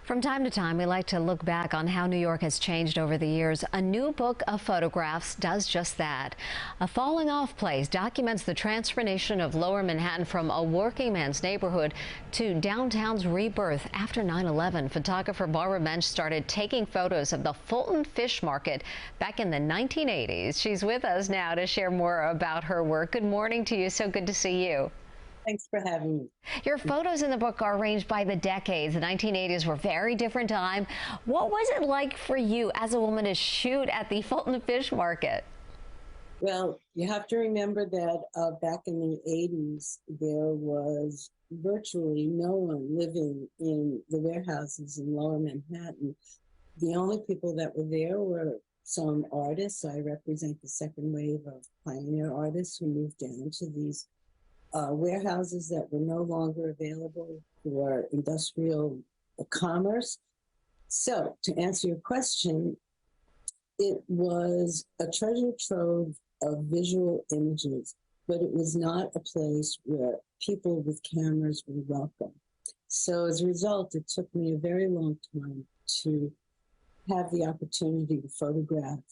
From time to time, we like to look back on how New York has changed over the years. A new book of photographs does just that. A Falling Off Place documents the transformation of Lower Manhattan from a working man's neighborhood to downtown's rebirth after 9/11. Photographer Barbara Mensch started taking photos of the Fulton Fish Market back in the 1980s. She's with us now to share more about her work. Good morning to you. So good to see you. Thanks for having me. Your photos in the book are arranged by the decades. The 1980s were a very different time. What was it like for you as a woman to shoot at the Fulton Fish Market? Well, you have to remember that back in the 80s, there was virtually no one living in the warehouses in Lower Manhattan. The only people that were there were some artists. I represent the second wave of pioneer artists who moved down to these warehouses that were no longer available for industrial commerce. So, to answer your question, it was a treasure trove of visual images, but it was not a place where people with cameras were welcome. So, as a result, it took me a very long time to have the opportunity to photograph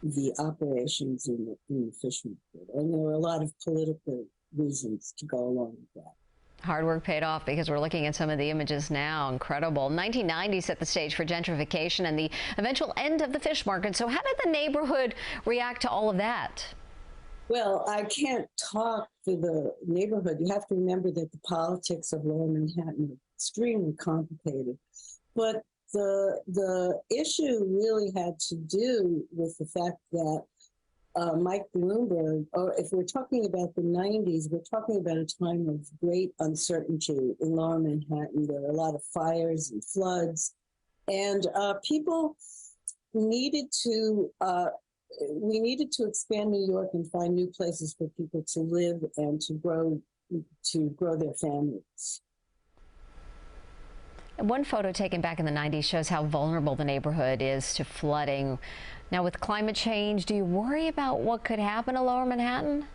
the operations in the fish market. And there were a lot of political reasons to go along with that. Hard work paid off because we're looking at some of the images now. Incredible. 1990 set the stage for gentrification and the eventual end of the fish market. So how did the neighborhood react to all of that? Well, I can't talk for the neighborhood. You have to remember that the politics of Lower Manhattan are extremely complicated. But the issue really had to do with the fact that Mike Bloomberg, or if we're talking about the 90s, we're talking about a time of great uncertainty in Lower Manhattan. There were a lot of fires and floods, and people needed to, we needed to expand New York and find new places for people to live and to grow their families. One photo taken back in the 90s shows how vulnerable the neighborhood is to flooding. Now, with climate change, do you worry about what could happen to Lower Manhattan?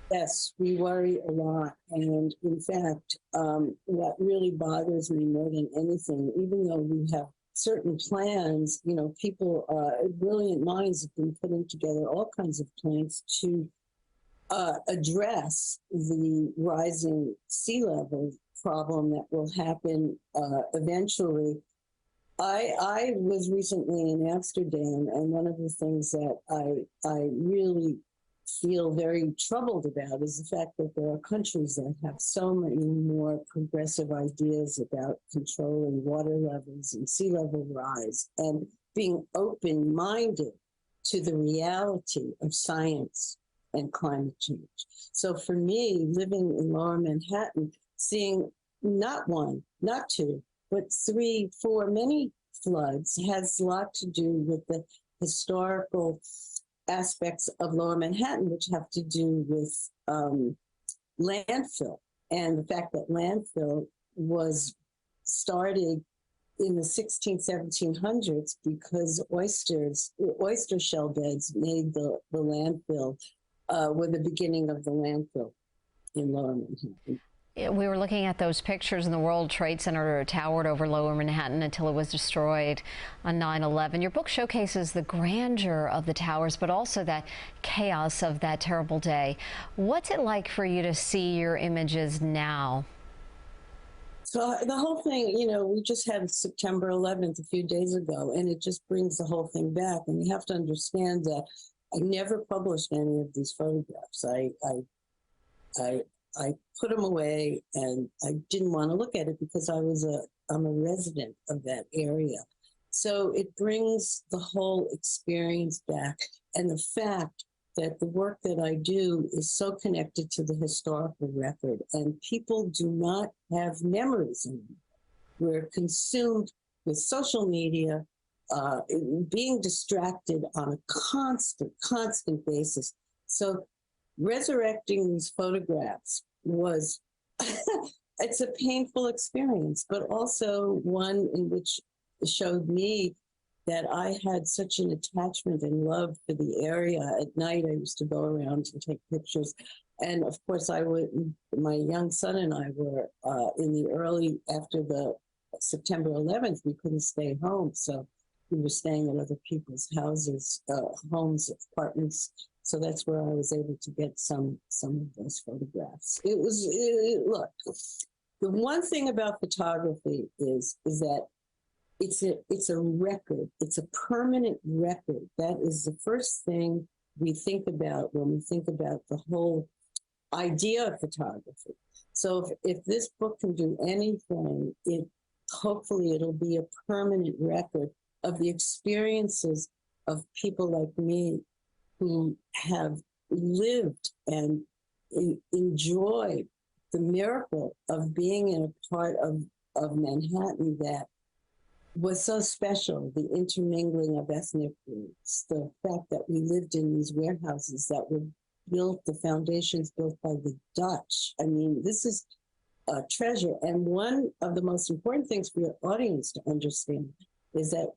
Yes, we worry a lot. And in fact, what really bothers me more than anything, even though we have certain plans, you know, people, brilliant minds have been putting together all kinds of plans to address the rising sea level problem that will happen eventually. I was recently in Amsterdam, and one of the things that I really feel very troubled about is the fact that there are countries that have so many more progressive ideas about controlling water levels and sea level rise and being open-minded to the reality of science and climate change. So for me, living in Lower Manhattan, seeing not one, not two, but 3, 4, many floods has a lot to do with the historical aspects of Lower Manhattan, which have to do with landfill, and the fact that landfill was started in the 1700s because oyster shell beds made the landfill, were the beginning of the landfill in Lower Manhattan. We were looking at those pictures, and the World Trade Center towered over Lower Manhattan until it was destroyed on 9/11. Your book showcases the grandeur of the towers, but also that chaos of that terrible day. What's it like for you to see your images now? So the whole thing, you know, we just had September 11th a few days ago, and it just brings the whole thing back. And you have to understand that I never published any of these photographs. I put them away, and I didn't want to look at it because I'm a resident of that area. So it brings the whole experience back, and the fact that the work that I do is so connected to the historical record, and people do not have memories anymore. We're consumed with social media, being distracted on a constant basis. So resurrecting these photographs was it's a painful experience, but also one in which it showed me that I had such an attachment and love for the area. At night, I used to go around and take pictures. And of course, my young son and I were in the early, after the September 11th, we couldn't stay home, so we were staying at other people's houses, homes, apartments. So that's where I was able to get some of those photographs. Look, the one thing about photography is that it's a record. It's a permanent record. That is the first thing we think about when we think about the whole idea of photography. So if this book can do anything, hopefully it'll be a permanent record of the experiences of people like me who have lived and enjoyed the miracle of being in a part of Manhattan that was so special, the intermingling of ethnic groups, the fact that we lived in these warehouses that were built, the foundations built by the Dutch. I mean, this is a treasure. And one of the most important things for your audience to understand is that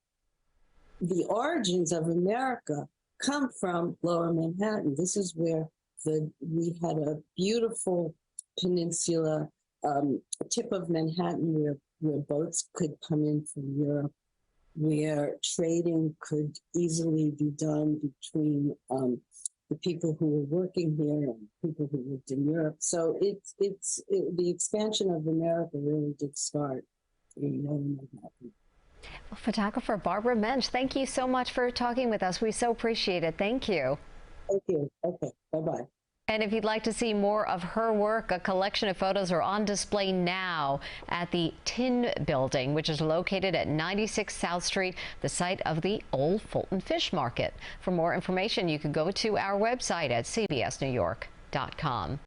the origins of America come from Lower Manhattan. This is where we had a beautiful peninsula, a tip of Manhattan where boats could come in from Europe, where trading could easily be done between the people who were working here and people who lived in Europe. So the expansion of America really did start in Lower Manhattan. Well, photographer Barbara Mensch, thank you so much for talking with us. We so appreciate it. Thank you. Thank you. Okay, bye-bye. And if you'd like to see more of her work, a collection of photos are on display now at the Tin Building, which is located at 96 South Street, the site of the old Fulton Fish Market. For more information, you can go to our website at cbsnewyork.com.